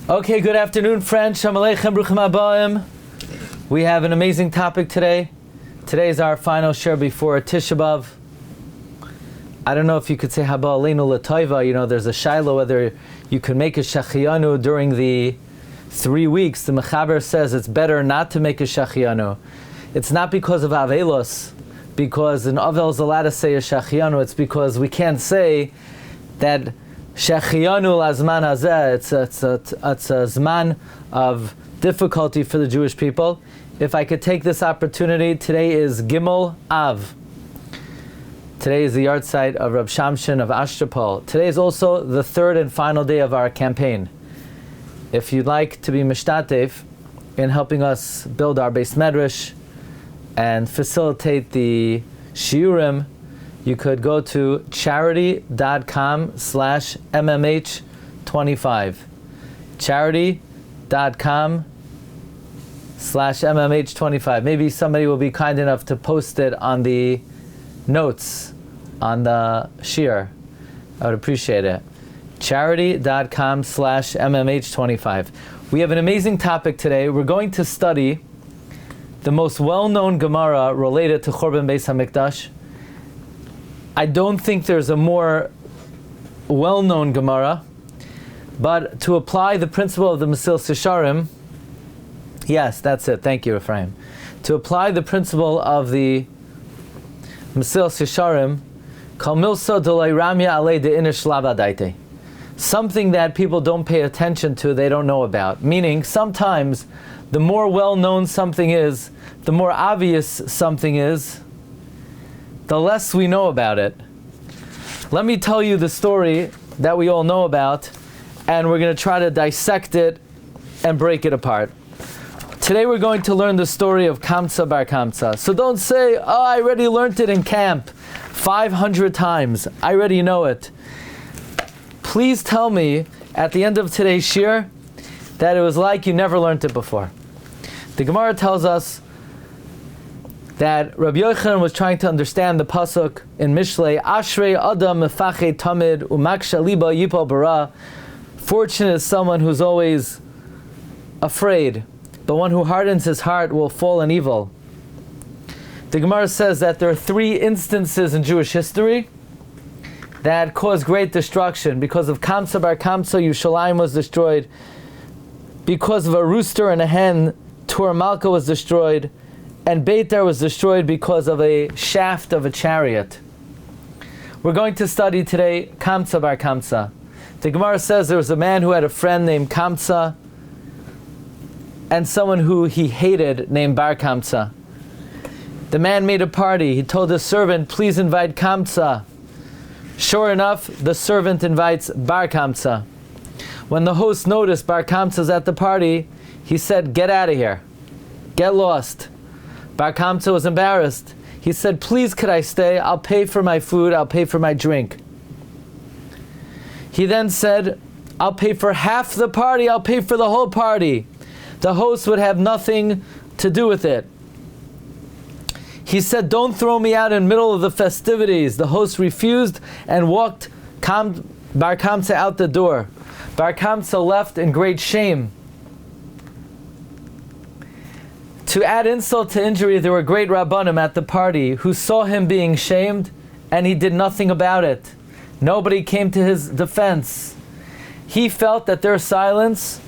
Okay, good afternoon, friends. Shalom Aleichem, Bruchim Habayim. We have an amazing topic today. Today is our final share before Tisha B'Av. I don't know if you could say Haba Aleinu L'Toiva. There's a shaila whether you can make a Shachianu during the 3 weeks. The Mechaber says it's better not to make a Shachianu. It's not because of Avelos, because an Avel is allowed to say a Shachianu. It's because we can't say that Shachianu lazman hazeh. It's a zman of difficulty for the Jewish people. If I could take this opportunity, today is Gimel Av. Today is the yard site of Rab Shamshin of Ashtapol. Today is also the third and final day of our campaign. If you'd like to be mishtatev in helping us build our Beis Medrash and facilitate the Shiurim, you could go to charity.com/MMH25. charity.com/MMH25. Maybe somebody will be kind enough to post it on the notes on the Shiur. I would appreciate it. charity.com/MMH25. We have an amazing topic today. We're going to study the most well-known Gemara related to Churban Beis HaMikdash. I don't think there's a more well-known Gemara, but to apply the principle of the Misplaced Yesharim, yes, that's it. Thank you, Ephraim. To apply the principle of the Misplaced Yesharim, Kal milsa d'loi ramya alei de'inish lavadaite. Something that people don't pay attention to, they don't know about. Meaning, sometimes the more well-known something is, the more obvious something is, the less we know about it. Let me tell you the story that we all know about, and we're going to try to dissect it and break it apart. Today we're going to learn the story of Kamtza bar Kamtza. So don't say, I already learned it in camp 500 times. I already know it. Please tell me at the end of today's shir that it was like you never learned it before. The Gemara tells us that Rabbi Yochanan was trying to understand the pasuk in Mishlei, Ashrei Adam Mefache Tamid Umaksha Liba Yipal Bara. Fortunate is someone who's always afraid, but one who hardens his heart will fall in evil. The Gemara says that there are 3 instances in Jewish history that caused great destruction. Because of Kamtza bar Kamtza, Yerushalayim was destroyed. Because of a rooster and a hen, Tur Malka was destroyed. And Beitar was destroyed because of a shaft of a chariot. We're going to study today Kamtza bar Kamtza. The Gemara says there was a man who had a friend named Kamtza and someone who he hated named Bar Kamtza. The man made a party. He told his servant, please invite Kamtza. Sure enough, the servant invites Bar Kamtza. When the host noticed Bar Kamtza's at the party, he said, get out of here. Get lost. Bar Kamtza was embarrassed. He said, please could I stay? I'll pay for my food, I'll pay for my drink. He then said, I'll pay for half the party, I'll pay for the whole party. The host would have nothing to do with it. He said, don't throw me out in the middle of the festivities. The host refused and walked Bar Kamtza out the door. Bar Kamtza left in great shame. To add insult to injury, there were great Rabbanim at the party who saw him being shamed, and he did nothing about it. Nobody came to his defense. He felt that their silence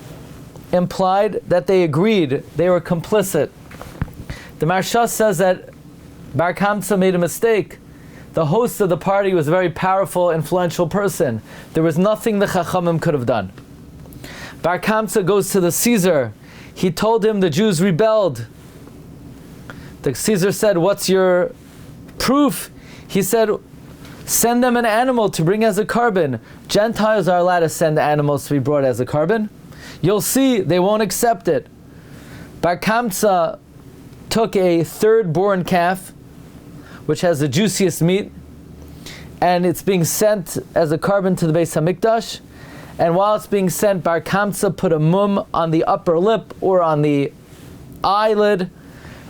implied that they agreed, they were complicit. The Marsha says that Bar Kamtza made a mistake. The host of the party was a very powerful, influential person. There was nothing the Chachamim could have done. Bar Kamtza goes to the Caesar. He told him the Jews rebelled. The Caesar said, what's your proof? He said, send them an animal to bring as a carbon. Gentiles are allowed to send animals to be brought as a carbon. You'll see, they won't accept it. Bar Kamtza took a third-born calf, which has the juiciest meat, and it's being sent as a carbon to the Beis HaMikdash. And while it's being sent, Bar Kamtza put a mum on the upper lip or on the eyelid,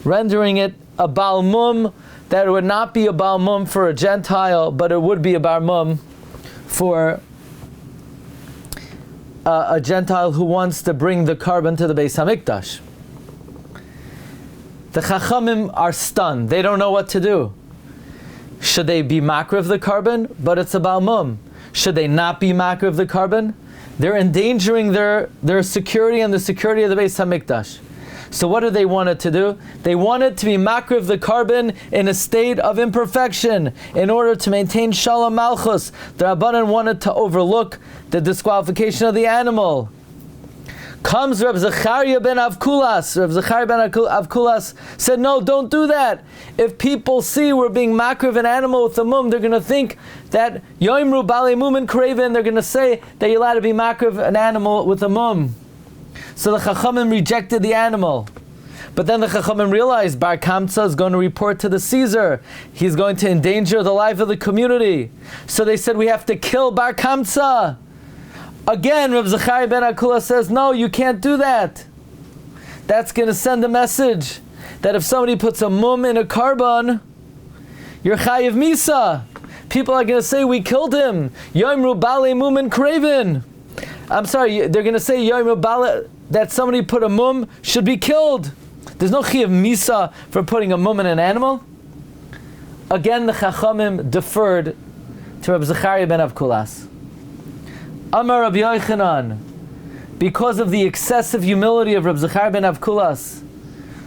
rendering it a Baal Mum, that it would not be a Baal Mum for a Gentile, but it would be a Bar Mum for a Gentile who wants to bring the carbon to the Beis HaMikdash. The Chachamim are stunned. They don't know what to do. Should they be makriv the carbon? But it's a balmum. Should they not be makriv the carbon? They're endangering their security and the security of the Beis HaMikdash. So what do they want it to do? They want it to be makriv the carbon in a state of imperfection in order to maintain shalom malchus. The Rabbanan wanted to overlook the disqualification of the animal. Comes Reb Zecharia ben Avkulas. Reb Zecharia ben Avkulas said, no, don't do that. If people see we're being makriv an animal with a mum, they're going to think that yoimru bale mumin kraven, they're going to say that you're allowed to be makriv an animal with a mum. So the Chachamim rejected the animal. But then the Chachamim realized Bar Kamtza is going to report to the Caesar. He's going to endanger the life of the community. So they said, we have to kill Bar Kamtza. Again, Reb Zecharia ben Avkulas says, no, you can't do that. That's going to send a message that if somebody puts a mum in a carbon, you're chayiv misa. People are going to say, we killed him. Yoimru bale mumin kraven. I'm sorry, they're going to say yoimru bale, that somebody put a mum should be killed. There's no chayiv misa for putting a mum in an animal. Again, the Chachamim deferred to Reb Zecharia ben Avkulas. Amar Rabbi Yochanan, because of the excessive humility of Reb Zecharia ben Avkulas,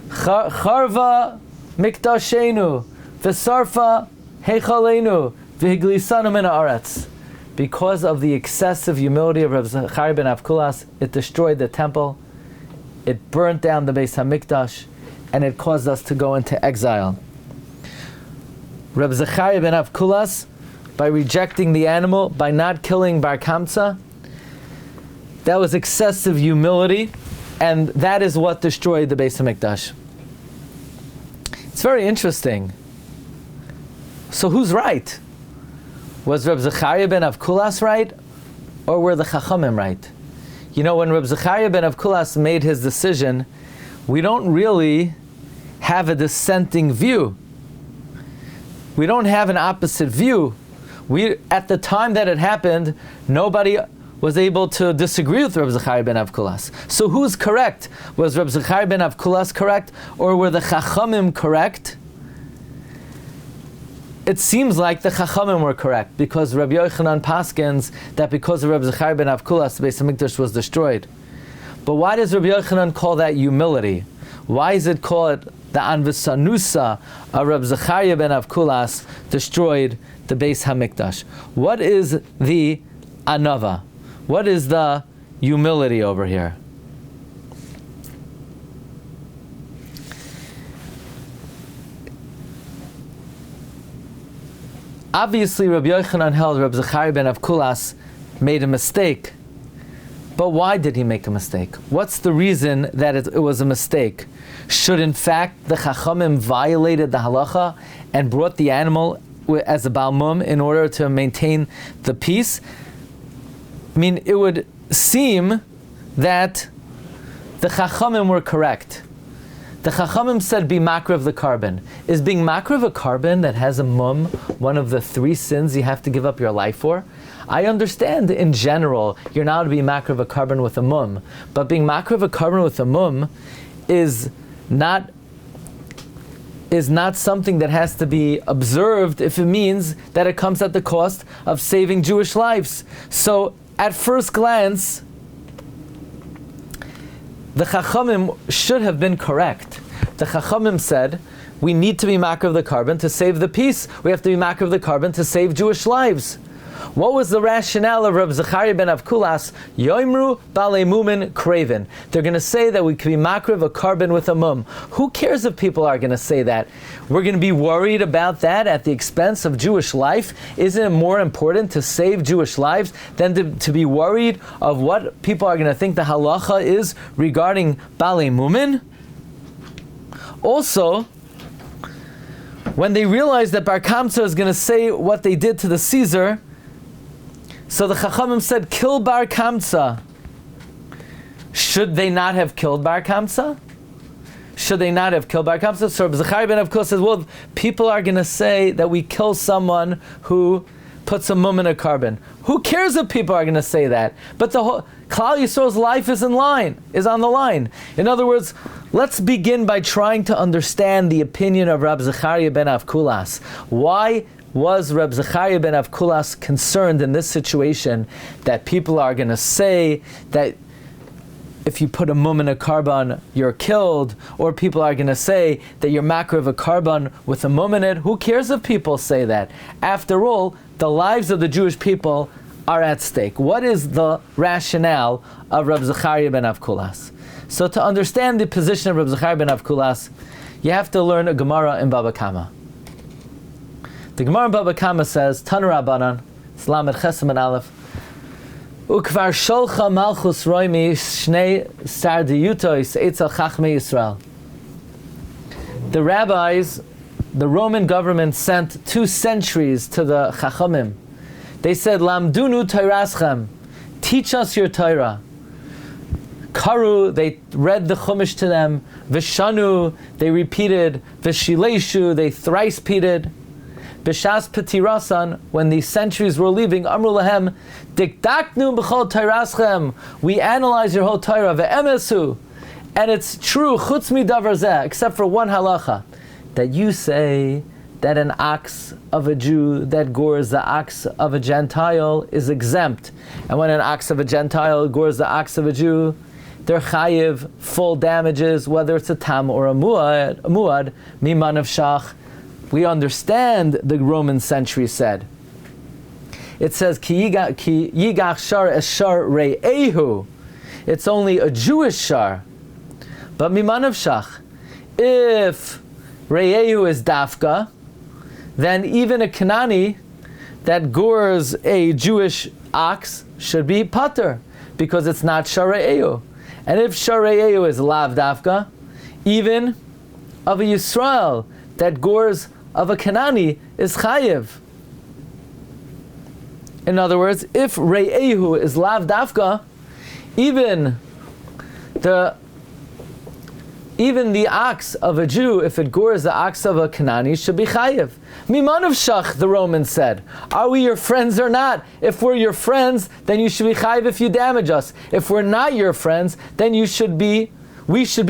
Charva mikdashenu, v'sarfa heichaleinu, v'higlisanu min haaretz. Because of the excessive humility of Reb Zecharia ben Avkulas, it destroyed the temple, it burnt down the Beis HaMikdash, and it caused us to go into exile. Reb Zecharia ben Avkulas, by rejecting the animal, by not killing Bar Kamtza, that was excessive humility, and that is what destroyed the Beis HaMikdash. It's very interesting. So who's right? Was Reb Zecharia ben Avkulas right, or were the Chachamim right? You know, when Reb Zecharia ben Avkulas made his decision, we don't really have a dissenting view. We don't have an opposite view. At the time that it happened, nobody was able to disagree with Reb Zecharia ben Avkulas. So who's correct? Was Reb Zecharia ben Avkulas correct, or were the Chachamim correct? It seems like the Chachamim were correct, because Rabbi Yochanan paskins that because of Reb Zecharia ben Avkulas, the Beis HaMikdash was destroyed. But why does Rabbi Yochanan call that humility? Why is it called the Anvisanusa of Reb Zecharia ben Avkulas destroyed the Beis HaMikdash? What is the anava? What is the humility over here? Obviously, Rabbi Yochanan held Reb Zecharia ben Avkulas made a mistake. But why did he make a mistake? What's the reason that it was a mistake? Should in fact the Chachamim violated the halacha and brought the animal as a balmum in order to maintain the peace? I mean, it would seem that the Chachamim were correct. The Chachamim said, be makriv the carbon. Is being makriv a carbon that has a mum one of the 3 sins you have to give up your life for? I understand in general you're not to be makriv a carbon with a mum, but being makriv a carbon with a mum is not something that has to be observed if it means that it comes at the cost of saving Jewish lives. So at first glance, the Chachamim should have been correct. The Chachamim said, we need to be makriv the carbon to save the peace. We have to be makriv the carbon to save Jewish lives. What was the rationale of Reb Zecharia ben Avkulas? Yoimru bale mumin kraven. They're going to say that we can be makriv a carbon with a mum. Who cares if people are going to say that? We're going to be worried about that at the expense of Jewish life? Isn't it more important to save Jewish lives than to be worried of what people are going to think the halacha is regarding bale mumin? Also, when they realized that Bar Kamtza is going to say what they did to the Caesar, so the Chachamim said, kill Bar Kamtza. Should they not have killed Bar Kamtza? Should they not have killed Bar Kamtza? So Zecharia ben Avkulas says, well, people are going to say that we kill someone who puts a mum in a carbon. Who cares if people are going to say that? But the whole Klal Yisrael's life is on the line. In other words, let's begin by trying to understand the opinion of Rabbi Zecharia ben Avkulas. Why was Rabbi Zecharia ben Avkulas concerned in this situation that people are going to say that if you put a mum in a carbon, you're killed, or people are going to say that you're makar of a carbon with a mum in it? Who cares if people say that? After all, the lives of the Jewish people are at stake. What is the rationale of Rabbi Zecharia ben Avkulas? So to understand the position of Rabbi Zecharia ben Avkulas, you have to learn a Gemara in Baba Kama. The Gemara in Baba Kama says, Tana Rabbanan, Slamet Chesem and Aleph, Ukvar sholcha malchus roimi shnei sardiyutois etzel chachmei Yisrael. The rabbis, the Roman government sent 2 centuries to the Chachamim. They said, Lamdunu Toraschem, teach us your Torah. Karu, they read the Chumash to them. Vishanu, they repeated. Vishileshu, they thrice repeated. B'shas petirasan, when the centuries were leaving, Amru lahem, Dikdaknu b'chol Toraschem, we analyze your whole Torah, ve'emesu, and it's true, chutz midavar zeh, except for one halacha, that you say that an ox of a Jew that gores the ox of a Gentile is exempt. And when an ox of a Gentile gores the ox of a Jew, they're chayiv, full damages, whether it's a tam or a muad, miman of shach. We understand, the Roman century said. It says, ki yigach shar es shar re'ehu. It's only a Jewish shar. But miman of shach. If re'ehu is dafka, then even a Kanani that gores a Jewish ox should be pater, because it's not share'eu. And if share'eu is lav dafka, even of a Yisrael that gores of a Kanani is chayiv. In other words, if re'ehu is lav dafka, even the ox of a Jew, if it gores the ox of a Kanani, should be chayiv. Miman of shach, the Romans said. Are we your friends or not? If we're your friends, then you should be chayiv if you damage us. If we're not your friends, then we should be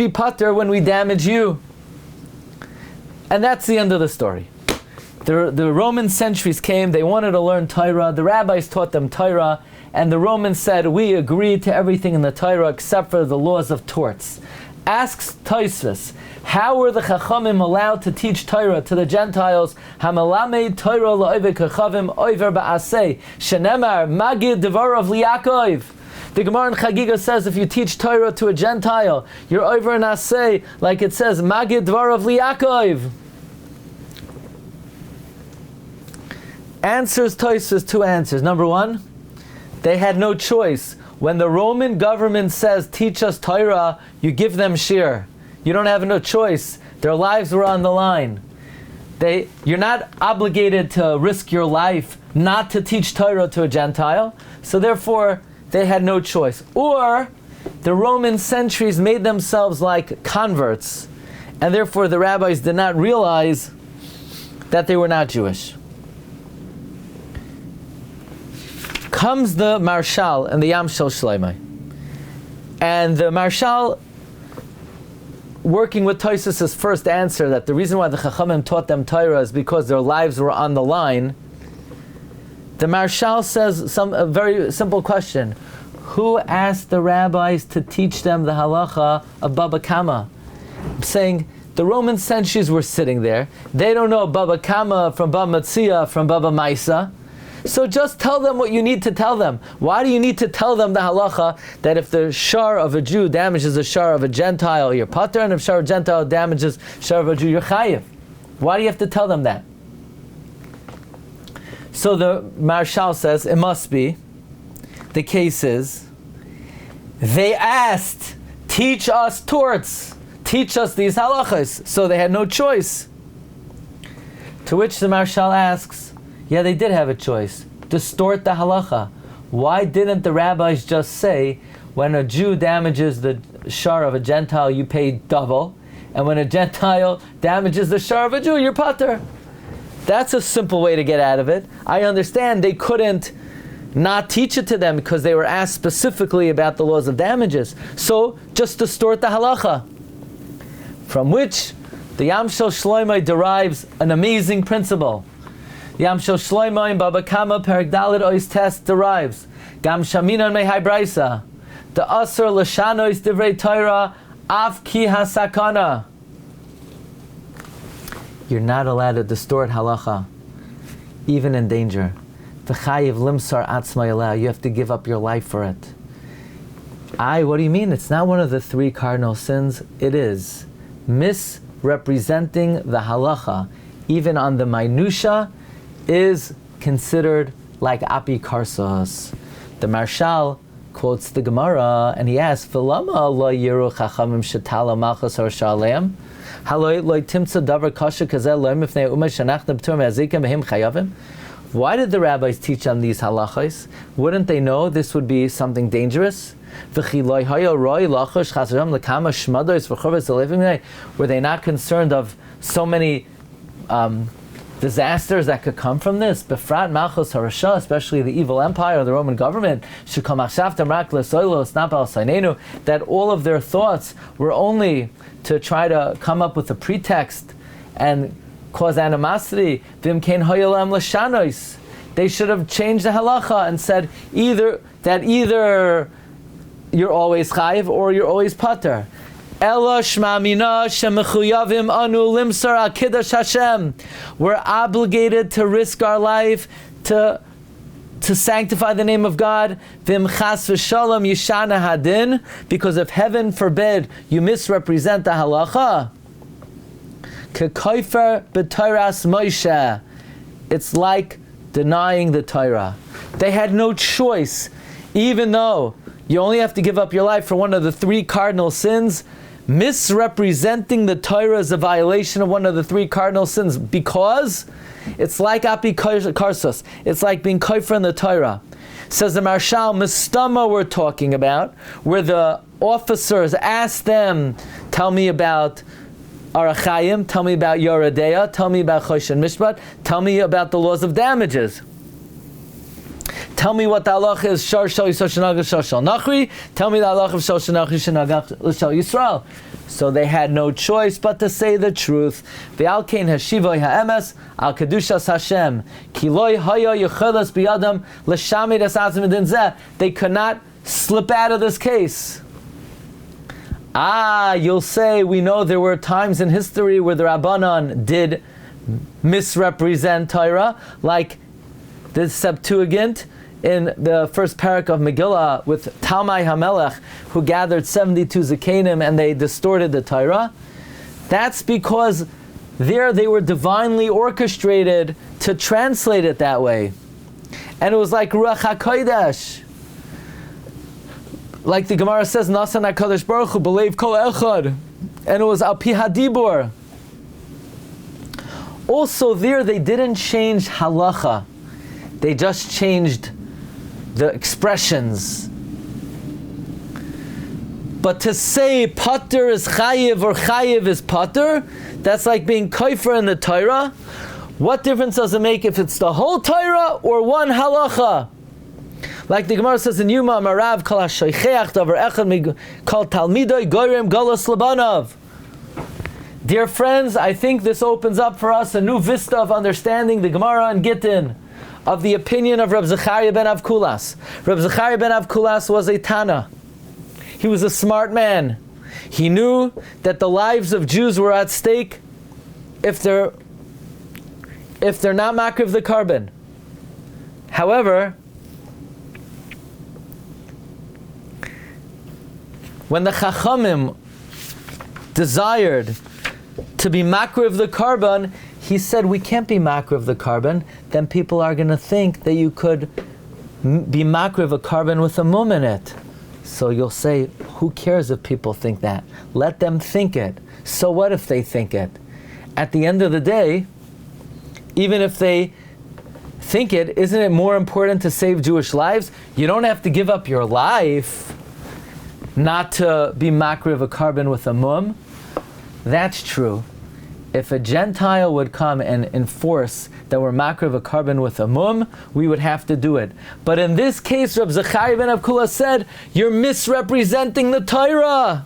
pater when we damage you. And that's the end of the story. The Roman centuries came, they wanted to learn Torah, the rabbis taught them Torah, and the Romans said, we agree to everything in the Torah except for the laws of torts. Asks Tosfos, how were the Chachamim allowed to teach Torah to the Gentiles? Hamalame Torah la'oived kachavim oiver ba'aseh shenemar Maggid Harakiah. The Gemara in Chagiga says if you teach Torah to a Gentile, you're over an aseh, like it says Maggid Harakiah. Answers Tosfos, 2 answers. Number 1, they had no choice. When the Roman government says, teach us Torah, you give them shiur. You don't have no choice. Their lives were on the line. You're not obligated to risk your life not to teach Torah to a Gentile. So therefore, they had no choice. Or, the Roman centuries made themselves like converts. And therefore, the rabbis did not realize that they were not Jewish. Comes the Marshal and the Yam Shel Shloimeh. And the Marshal, working with Tosfos' first answer, that the reason why the Chachamim taught them Torah is because their lives were on the line, the Marshal says a very simple question. Who asked the rabbis to teach them the halacha of Baba Kama? Saying, the Roman centuries were sitting there. They don't know Baba Kama from Baba Matzia from Baba Maisa. So just tell them what you need to tell them. Why do you need to tell them the halacha that if the shar of a Jew damages the shar of a Gentile, you're pater, and if shar of a Gentile damages shar of a Jew, you're chayiv? Why do you have to tell them that? So the Marshal says, it must be, the case is, they asked, teach us torts, teach us these halachas, so they had no choice. To which the Marshal asks, yeah, they did have a choice. Distort the halacha. Why didn't the rabbis just say, when a Jew damages the shar of a Gentile, you pay double, and when a Gentile damages the shar of a Jew, you're pater? That's a simple way to get out of it. I understand they couldn't not teach it to them because they were asked specifically about the laws of damages. So just distort the halacha, from which the Yamshel Shloimeh derives an amazing principle. Yamshel Shloimeh in Baba Kama Perek Daled Ois Test derives Gam Shaminan Mehai Braisa the Asur Lashanois Divrei Torah Av Ki Hasakana. You're not allowed to distort halacha, even in danger. V'chayiv limsar atzma yaleh. You have to give up your life for it. What do you mean? It's not one of the 3 cardinal sins. It is misrepresenting the halacha, even on the minutia, is considered like apikarsos. The Marshal quotes the Gemara and he asks, "V'lama lo yiru chachamim shetala malchus or shalem? Haloi lo timtza davar kasha kazeh lo mifnei umay shanachna b'tur me'azikim v'him chayavim?" Why did the rabbis teach on these halachos? Wouldn't they know this would be something dangerous? Were they not concerned of so many disasters that could come from this? Befrat Malchus Harasha, especially the evil empire, the Roman government, that all of their thoughts were only to try to come up with a pretext and cause animosity. They should have changed the halacha and said either you're always chayiv or you're always pater. Ela shmamina shemechuyavim anu limsar al kiddush Hashem. We're obligated to risk our life to sanctify the name of God. Vim chas v'shalom yishana hadin, because if heaven forbid you misrepresent the halacha, kekoifer b'toras Moshe, it's like denying the Torah. They had no choice, even though you only have to give up your life for one of the 3 cardinal sins. Misrepresenting the Torah is a violation of one of the 3 cardinal sins, because it's like apikarsos. It's like being koifer in the Torah. Says the Marshal, Mistama we're talking about, where the officers asked them, tell me about Arachayim, tell me about Yoredeya, tell me about Choshen Mishpat, tell me about the laws of damages. Tell me what the halacha is, Shar Shal Yisrael Shenagach Shal Shal Nachri, tell me the halacha of Shal Shenachri Shenagach Shal Yisrael. So they had no choice but to say the truth. Ve'al kein hashivoi ha'emes al kedushas Hashem ki loy haya yechelas biyadam l'shamid es azim edin zeh. They could not slip out of this case. You'll say, we know there were times in history where the Rabbanan did misrepresent Torah, like the Septuagint in the first parak of Megillah with Talmai HaMelech, who gathered 72 Zekanim and they distorted the Torah. That's because there they were divinely orchestrated to translate it that way. And it was like Ruach HaKodesh. Like the Gemara says, Nasan HaKadosh Baruch Hu b'leiv kol echad. And it was Al Pi HaDibur. Also there they didn't change halacha. They just changed the expressions. But to say pater is chayiv or chayiv is pater, that's like being koifer in the Torah. What difference does it make if it's the whole Torah or one halacha? Like the Gemara says in Yuma, Marav kol ha-shoicheach davar echad kol talmidoi goyrem golos labanav. Dear friends, I think this opens up for us a new vista of understanding the Gemara and Gittin, of the opinion of Rabbi Zecharia ben Avkulas. Rabbi Zecharia ben Avkulas was a Tana. He was a smart man. He knew that the lives of Jews were at stake if they're not makriv the carbon. However, when the Chachamim desired to be makriv the carbon, he said, we can't be makriv the carbon, then people are going to think that you could be makriv a carbon with a mum in it. So you'll say, who cares if people think that? Let them think it. So what if they think it? At the end of the day, even if they think it, isn't it more important to save Jewish lives? You don't have to give up your life not to be makriv a carbon with a mum. That's true. If a Gentile would come and enforce that we're makriv a carbon with a mum, we would have to do it. But in this case, Rabbi Zecharia ben Avkulas said, you're misrepresenting the Torah.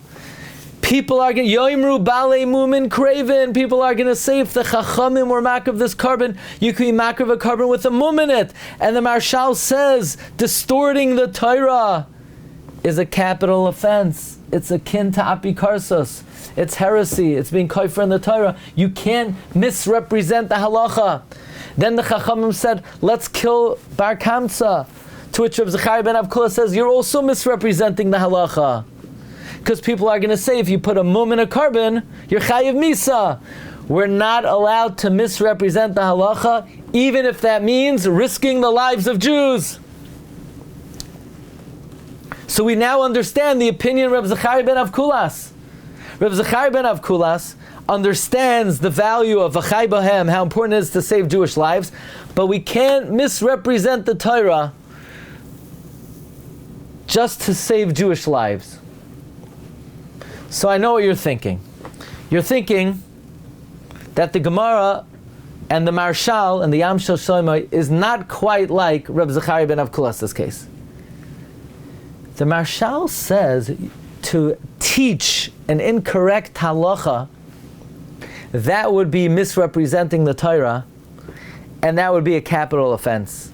People are going to, yoimru bale mumin craven, people are going to say if the chachamim were makriv this carbon, you could be makriv a carbon with a mum in it. And the Marshal says, distorting the Torah is a capital offense. It's akin to apikarsos. It's heresy. It's being kofer in the Torah. You can't misrepresent the halacha. Then the Chachamim said, let's kill Bar Kamtza. To which Rabbi Zecharia ben Avkulas says, you're also misrepresenting the halacha. Because people are going to say, if you put a mum in a carbon, you're chayiv misa. We're not allowed to misrepresent the halacha, even if that means risking the lives of Jews. So we now understand the opinion of Rabbi Zecharia ben Avkulas. Rabbi Zecharia ben Avkulas understands the value of v'chai bohem, how important it is to save Jewish lives, but we can't misrepresent the Torah just to save Jewish lives. So I know what you're thinking. You're thinking that the Gemara and the Marshal and the Yam Shel Shlomo is not quite like Rabbi Zecharia ben Avkulas' case. The Marshal says to teach an incorrect halacha, that would be misrepresenting the Torah, and that would be a capital offense.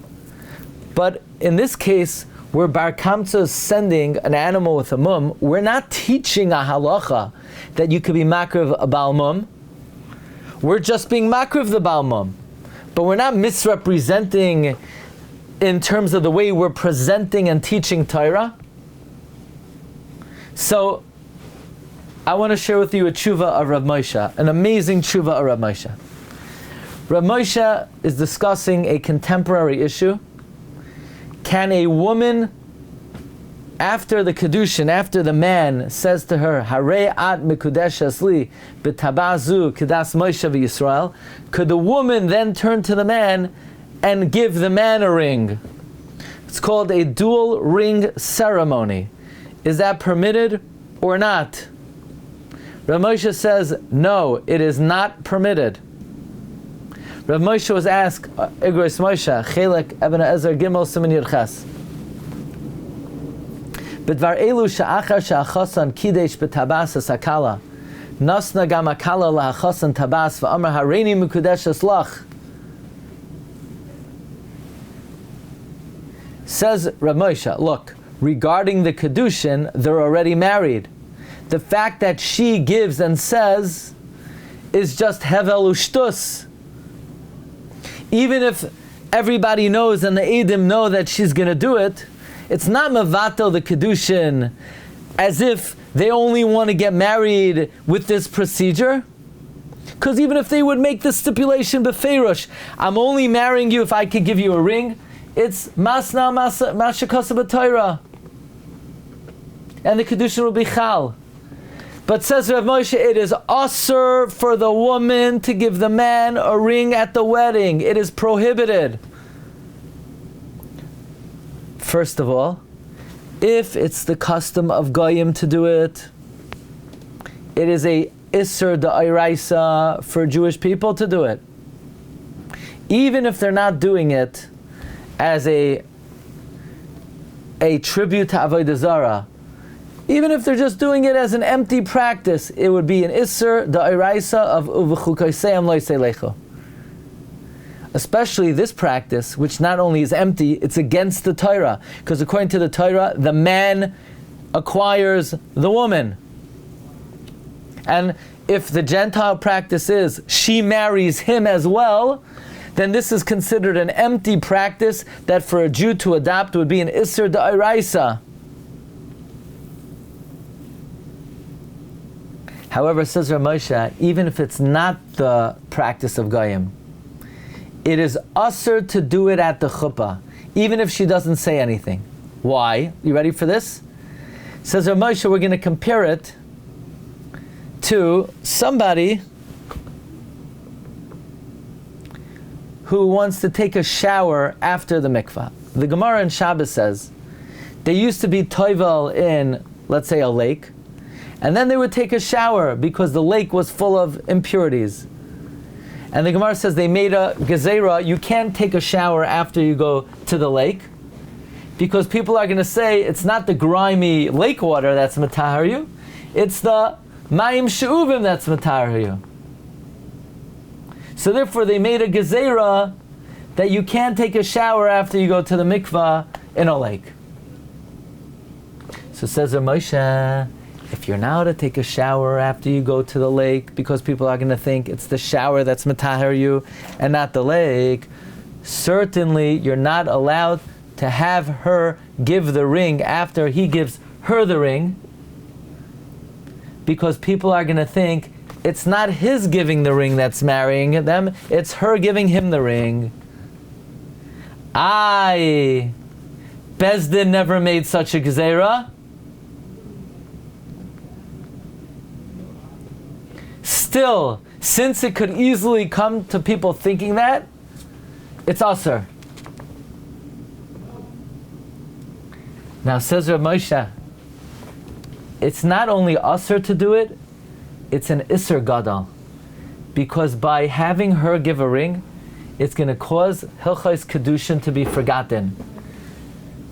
But in this case, where Bar Kamtza is sending an animal with a mum, we're not teaching a halacha that you could be makriv a Baal mum. We're just being makriv the Baal mum. But we're not misrepresenting in terms of the way we're presenting and teaching Torah. So, I want to share with you a tshuva of Rav Moshe, an amazing tshuva of Rav Moshe. Rav Moshe is discussing a contemporary issue. Can a woman, after the kedushin, after the man says to her, "Harei at mekudeshes li b'tabazu kedas Moshe v'Yisrael," could the woman then turn to the man and give the man a ring? It's called a dual ring ceremony. Is that permitted or not? Rav Moshe says, no, it is not permitted. Rav Moshe was asked, Igros Moshe, Chelek Eben Ezer Gimel Siman Yirches. B'dvar elu she'achar she'achosan kidesh b'tabas esakala, nasna gam akala la'achosan tabas v'amar hareini mekudesh eslach. Says Rav Moshe, look, regarding the kedushin, they're already married. The fact that she gives and says is just hevel ushtus. Even if everybody knows and the Eidim know that she's going to do it, it's not mevatel the kedushin as if they only want to get married with this procedure. Because even if they would make the stipulation befeirush, I'm only marrying you if I could give you a ring, it's masna mashakasa b'Torah. And the kedushin will be chal. But says Rav Moshe, it is asur for the woman to give the man a ring at the wedding. It is prohibited. First of all, if it's the custom of goyim to do it, it is a isur da'iraisa for Jewish people to do it. Even if they're not doing it as a tribute to Avodah Zarah, even if they're just doing it as an empty practice, it would be an isur da'iraisa of uv'chukaseim lo yiselecho. Especially this practice, which not only is empty, it's against the Torah. Because according to the Torah, the man acquires the woman. And if the Gentile practice is she marries him as well, then this is considered an empty practice that for a Jew to adopt would be an isur da'iraisa. However, says Rav Moshe, even if it's not the practice of Goyim, it is usher to do it at the chuppah, even if she doesn't say anything. Why? You ready for this? Says Rav Moshe, we're going to compare it to somebody who wants to take a shower after the mikvah. The Gemara in Shabbos says, they used to be toivel in, let's say, a lake, and then they would take a shower because the lake was full of impurities. And the Gemara says they made a gezerah, you can't take a shower after you go to the lake, because people are going to say it's not the grimy lake water that's matahar you, it's the mayim she'uvim that's matahar you. So therefore they made a gezerah that you can't take a shower after you go to the mikvah in a lake. So says Moshe, if you're now to take a shower after you go to the lake, because people are going to think it's the shower that's matahar you and not the lake, certainly you're not allowed to have her give the ring after he gives her the ring, because people are going to think it's not his giving the ring that's marrying them, it's her giving him the ring. Bezdin never made such a gezerah. Still, since it could easily come to people thinking that, it's asur. Now says Rav Moshe, it's not only asur to do it, it's an isur gadol. Because by having her give a ring, it's going to cause hilchos kedushin to be forgotten.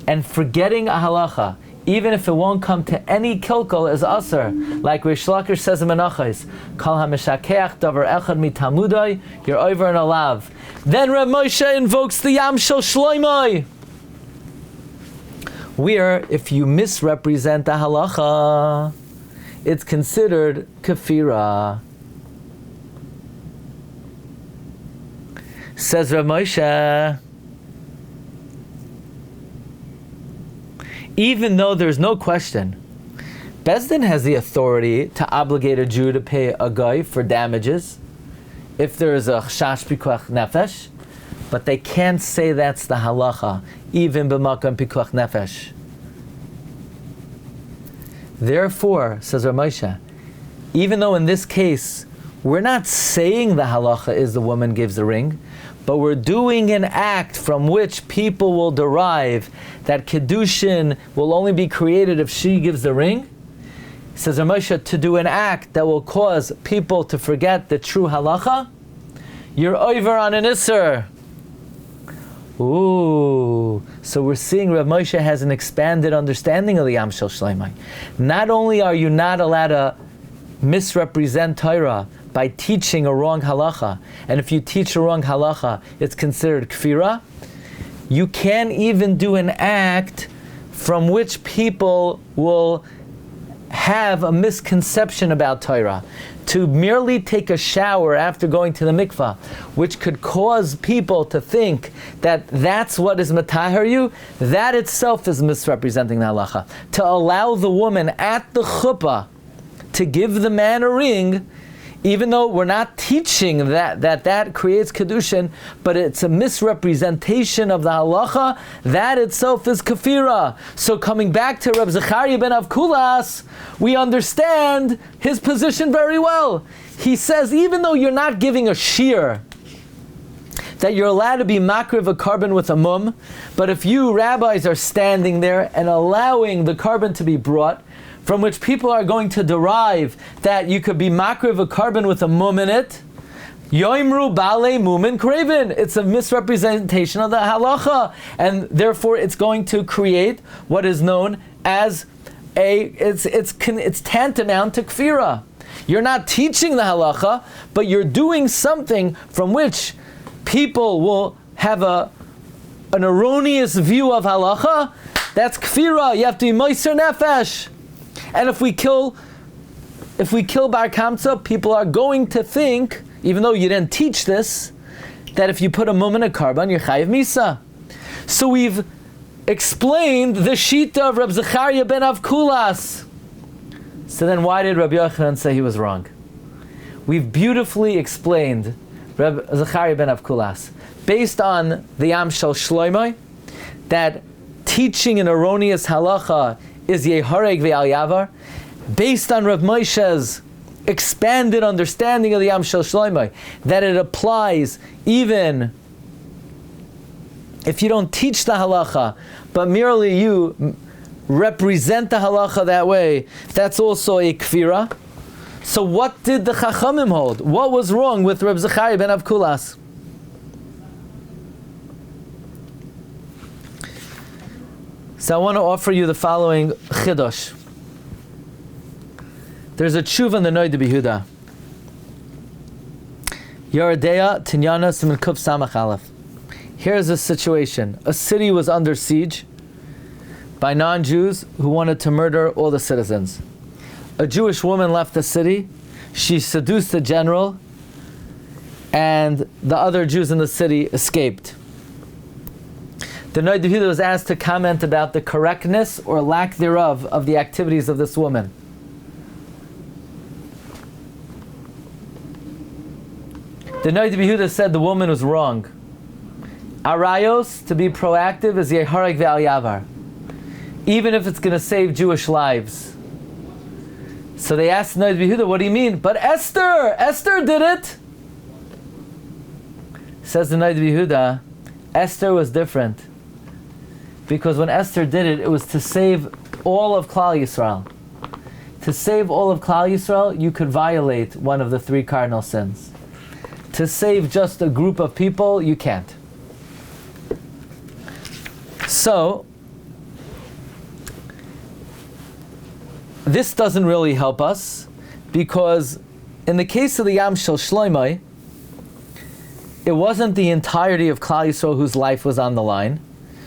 And forgetting a halacha, even if it won't come to any kilkel, is asur. Like Rish Lakish says in Menachos, Kol ha-meshakeach davar echad mitamudai, you're over and alav. Then Rav Moshe invokes the Yam Shel Shloimei, where if you misrepresent the halacha, it's considered kafira. Says Rav Moshe, even though there's no question, Bezdin has the authority to obligate a Jew to pay a guy for damages if there is a chash pikuach nefesh, but they can't say that's the halacha, even b'makam pikuach nefesh. Therefore, says Rav Moshe, even though in this case we're not saying the halacha is the woman gives the ring, but we're doing an act from which people will derive that kedushin will only be created if she gives the ring, says Rav Moshe, to do an act that will cause people to forget the true halacha, you're over on an isur. Ooh, so we're seeing Rav Moshe has an expanded understanding of the Yam Shel Shloimei. Not only are you not allowed to misrepresent Torah by teaching a wrong halacha, and if you teach a wrong halacha, it's considered kfira, you can't even do an act from which people will have a misconception about Torah. To merely take a shower after going to the mikvah, which could cause people to think that that's what is matahar you, that itself is misrepresenting the halacha. To allow the woman at the chuppah to give the man a ring, even though we're not teaching that creates kedushin, but it's a misrepresentation of the halacha, that itself is kafira. So coming back to Reb Zecharia ben Avkulas, we understand his position very well. He says, even though you're not giving a shiur, that you're allowed to be makriv a carbon with a mum, but if you rabbis are standing there and allowing the carbon to be brought, from which people are going to derive that you could be makriv a carbon with a mum in it, yoimru bale mumin kraven. It's a misrepresentation of the halacha, and therefore it's going to create what is known as it's tantamount to kfira. You're not teaching the halacha, but you're doing something from which people will have an erroneous view of halacha. That's kfira. You have to be meiser nefesh. And if we kill bar Kamtza, people are going to think, even though you didn't teach this, that if you put a mum in a carbon, you're chayiv misa. So we've explained the shita of Reb Zecharia ben Avkulas. So then why did Rabbi Yochanan say he was wrong? We've beautifully explained Reb Zecharia ben Avkulas, based on the Yam Shel Shloimei, that teaching an erroneous halacha is yehareg ve'al yavar, based on Rav Moshe's expanded understanding of the Yam Shel Shloimei, that it applies even if you don't teach the halacha, but merely you represent the halacha that way, that's also a kfira. So what did the Chachamim hold? What was wrong with Reb Zecharia ben Avkulas? So I want to offer you the following chidush. There's a tshuva in the Noid Rabbi Yehuda. Yeridea Tinyana Siman Kuf Samach Aleph. Here's a situation. A city was under siege by non-Jews who wanted to murder all the citizens. A Jewish woman left the city. She seduced the general, and the other Jews in the city escaped. The Noid Rabbi Yehuda was asked to comment about the correctness or lack thereof of the activities of this woman. The Noid Rabbi Yehuda said the woman was wrong. Arayos, to be proactive, is Yehareg ve'al yavar, even if it's going to save Jewish lives. So they asked Noid Rabbi Yehuda, what do you mean? But Esther did it. Says the Noid Rabbi Yehuda, Esther was different. Because when Esther did it, it was to save all of Klal Yisrael. To save all of Klal Yisrael, you could violate one of the 3 cardinal sins. To save just a group of people, you can't. So, this doesn't really help us, because in the case of the Yam Shel Shloimeh, it wasn't the entirety of Klal Yisrael whose life was on the line,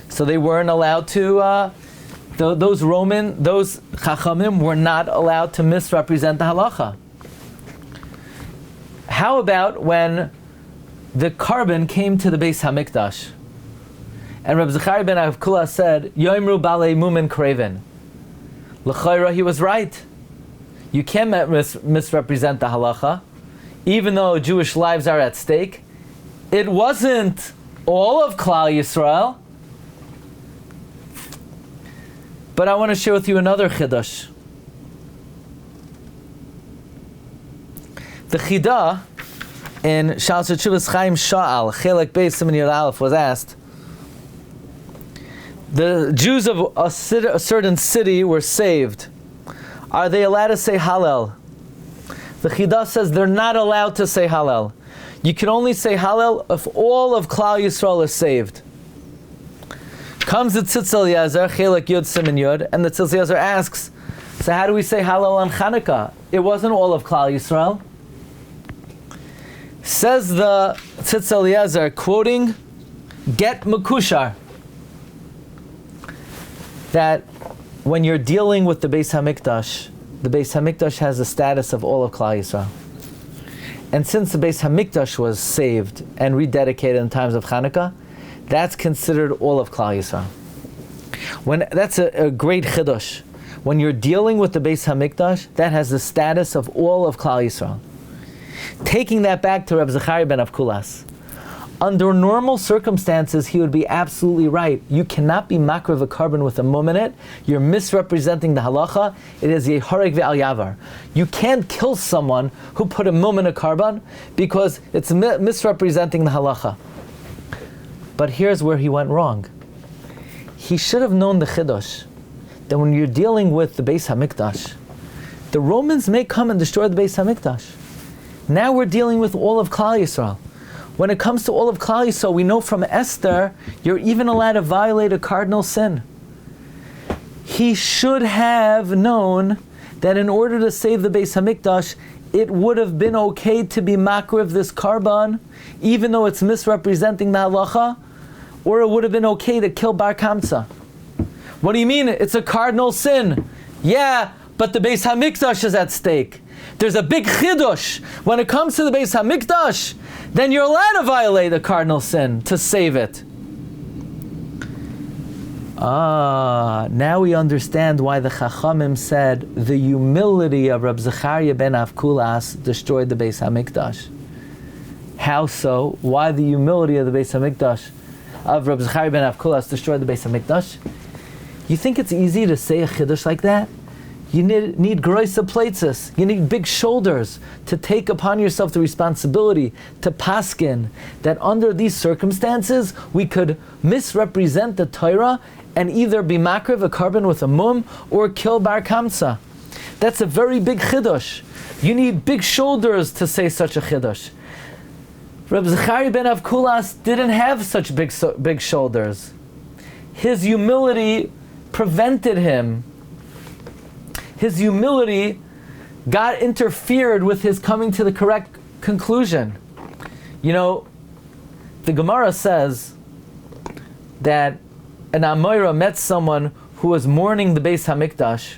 so they weren't allowed to, those Chachamim were not allowed to misrepresent the halacha. How about when the carbon came to the Beis HaMikdash, and Rabbi Zecharia ben Avkulas said, Yoimru balei mumin kreven. L'chayra, he was right. You can't misrepresent the halacha, even though Jewish lives are at stake. It wasn't all of Klal Yisrael. But I want to share with you another chidush. The Chida in Shal Shechuvas Chaim Sha'al, Chelek Beis Siman Yud Aleph, was asked, the Jews of a certain city were saved. Are they allowed to say Hallel? The Chida says they're not allowed to say Hallel. You can only say Hallel if all of Klal Yisrael is saved. Comes the Tzitz Eliezer, Chelek Yud Siman Yud, and the Tzitz Eliezer asks, so how do we say Hallel on Chanukah? It wasn't all of Klal Yisrael. Says the Tzitz Eliezer, quoting Get Mekushar, that when you're dealing with the Beis HaMikdash has the status of all of Klal Yisrael. And since the Beis HaMikdash was saved and rededicated in times of Chanukah, that's considered all of Klal Yisrael. That's a great chidush. When you're dealing with the Beis HaMikdash, that has the status of all of Klal Yisrael. Taking that back to Rabbi Zecharia ben Avkulas, under normal circumstances, he would be absolutely right. You cannot be makriv a carbon with a mum in it. You're misrepresenting the halacha. It is yehareg ve'al yavar. You can't kill someone who put a mum in a carbon because it's misrepresenting the halacha. But here's where he went wrong. He should have known the chidush, that when you're dealing with the Beis HaMikdash, the Romans may come and destroy the Beis HaMikdash. Now we're dealing with all of Klal Yisrael. When it comes to all of Klal Yisrael, we know from Esther, you're even allowed to violate a cardinal sin. He should have known that in order to save the Beis HaMikdash, it would have been okay to be makriv this carbon, even though it's misrepresenting the halacha, or it would have been okay to kill Bar Kamtza. What do you mean? It's a cardinal sin. Yeah, but the Beis HaMikdash is at stake. There's a big chidush. When it comes to the Beis HaMikdash, then you're allowed to violate a cardinal sin to save it. Now we understand why the Chachamim said the humility of Rabbi Zecharia ben Avkulas destroyed the Beis HaMikdash. How so? Why the humility of the Beis HaMikdash, of Rabbi Zecharia ben Avkulas, destroyed the Beis HaMikdash? You think it's easy to say a chiddush like that? You need groisa plaitzis. You need big shoulders to take upon yourself the responsibility to paskin that under these circumstances we could misrepresent the Torah and either be makriv a carbon with a mum or kill Bar Kamtza. That's a very big chiddush. You need big shoulders to say such a chiddush. Rabbi Zecharia ben Avkulas didn't have such big shoulders. His humility prevented him. His humility got interfered with his coming to the correct conclusion. You know, the Gemara says that an Amoira met someone who was mourning the Beis HaMikdash.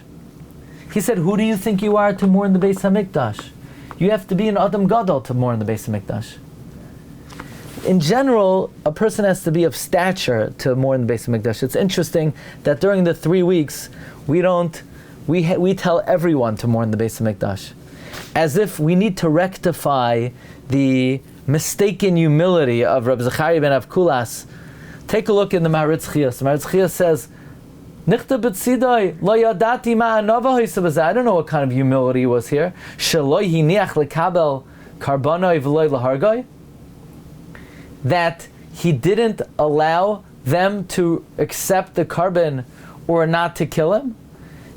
He said, who do you think you are to mourn the Beis HaMikdash? You have to be an Adam Gadol to mourn the Beis HaMikdash. In general, a person has to be of stature to mourn the Beis HaMikdash. It's interesting that during the 3 weeks, we tell everyone to mourn the Beis HaMikdash, as if we need to rectify the mistaken humility of Rabbi Zecharia ben Avkulas. Take a look in the Maharitz Chiyas. The Maharitz Chiyas says, Nichta b'tzidai, lo yadati ma'anava hoysabazah. I don't know what kind of humility was here. Sheloi hiniach lekabel karbonoi v'loi lahargoi. That he didn't allow them to accept the carbon or not to kill him.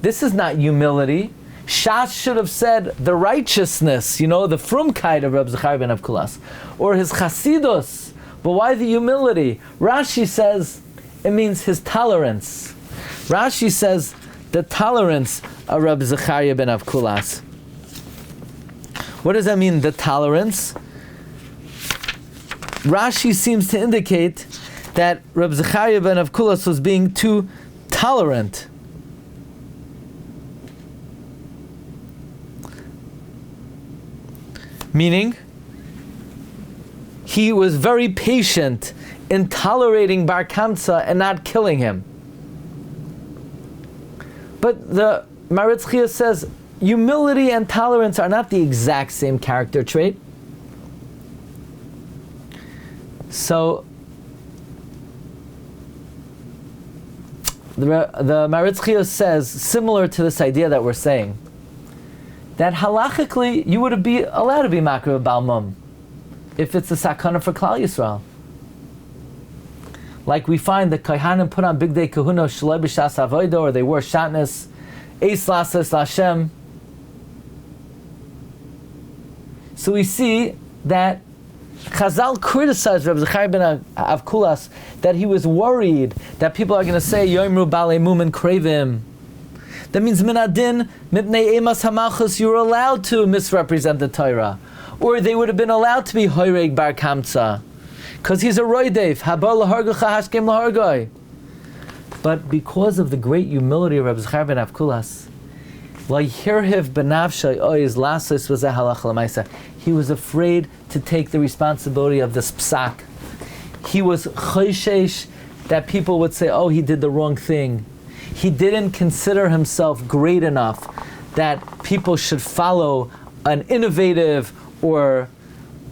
This is not humility. Shas should have said the righteousness, the frumkeit of Rabbi Zecharia ben Avkulas, or his chasidus. But why the humility? Rashi says it means his tolerance. Rashi says the tolerance of Rabbi Zecharia ben Avkulas. What does that mean, the tolerance? Rashi seems to indicate that Rabbi Zecharia ben Avkulas was being too tolerant. Meaning, he was very patient in tolerating Bar Kamtza and not killing him. But the Maharitz Chiyas says, humility and tolerance are not the exact same character trait. So, the Maharitz Chiyas says, similar to this idea that we're saying, that halachically you would be allowed to be makriv balmum if it's a sakana for Klal Yisrael. Like we find the Kohanim put on bigdei kahuna shaloi b'shas avodah, or they wore shatnez, eis lasas Hashem. So we see that Chazal criticized Rabbi Zecharia ben Avkulas that he was worried that people are going to say Yoimru balei mumen krevim. That means minadin mipnei emas hamalchus, you were allowed to misrepresent the Torah, or they would have been allowed to be hoyreg bar kamtza, because he's a roidev haba lahargacha hashkem lahargoi. But because of the great humility of Rabbi Zecharia ben Avkulas, lahirhiv benavshay oiz lasos was a halach lamaisa. He was afraid to take the responsibility of this psak. He was choishesh that people would say, oh, he did the wrong thing. He didn't consider himself great enough that people should follow an innovative or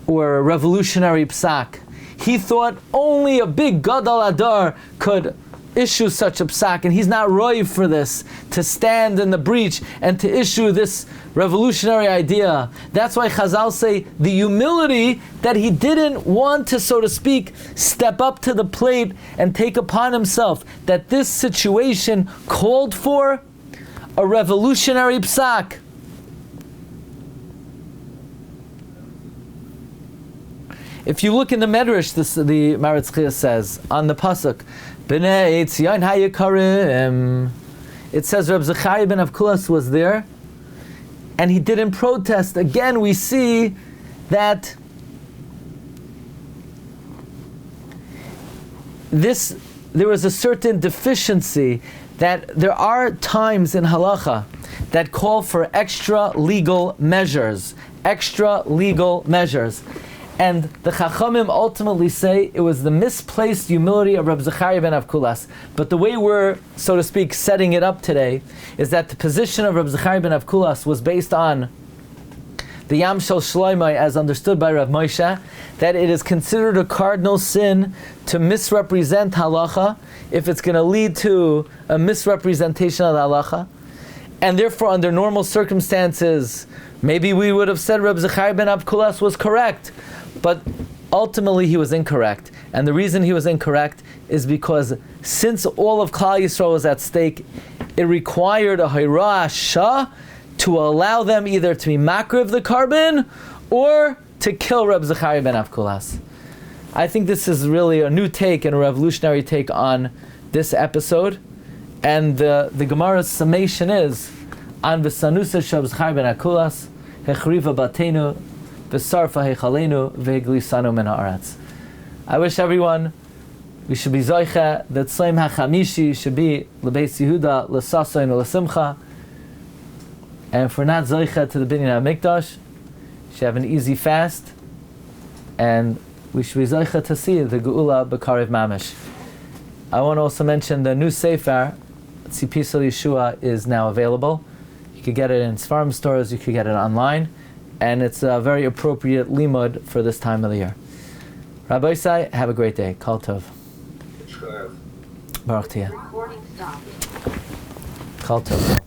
revolutionary psak. He thought only a big gadol adar could issue such a psak, and he's not roiv for this, to stand in the breach and to issue this revolutionary idea. That's why Chazal say the humility that he didn't want to, so to speak, step up to the plate and take upon himself, that this situation called for a revolutionary psak. If you look in the Medrash, the Maharitz Chiyas says on the pasuk, B'nei Etzion Hayikarim, it says Rabbi Zecharia ben Avkulas was there, and he didn't protest. Again, we see that there was a certain deficiency, that there are times in halacha that call for extra legal measures. And the Chachamim ultimately say it was the misplaced humility of Rabbi Zecharia ben Avkulas. But the way we're, so to speak, setting it up today is that the position of Rabbi Zecharia ben Avkulas was based on the Yam Shel Shloimeh, as understood by Rav Moshe, that it is considered a cardinal sin to misrepresent halacha if it's going to lead to a misrepresentation of the halacha. And therefore, under normal circumstances, maybe we would have said Rabbi Zecharia ben Avkulas was correct. But ultimately he was incorrect. And the reason he was incorrect is because since all of Klal Yisrael was at stake, it required a Hirah Shah to allow them either to be makriv the carbon or to kill Reb Zecharia ben Avkulas. I think this is really a new take and a revolutionary take on this episode. And the Gemara's summation is, An v'sanusa shel Zecharia ben Avkulas, hechriva batenu, v'sarfa hechalenu, v'heglisanu min ha'aretz. I wish everyone, we should be zoicha, that Tzlaim HaChamishi should be L'beis Yehuda, L'sasoin, L'simcha. And if we're not zoicha to the Binyan HaMikdash, we should have an easy fast, and we should be zoicha to see the Geula B'Karev Mamish. I want to also mention the new Sefer, Tzipisa Yeshua, is now available. You could get it in Sfarim stores, you could get it online, and it's a very appropriate limud for this time of the year. Rabbi Isai, have a great day. Kol Tov. Baruch Tiyah. Kol Tov.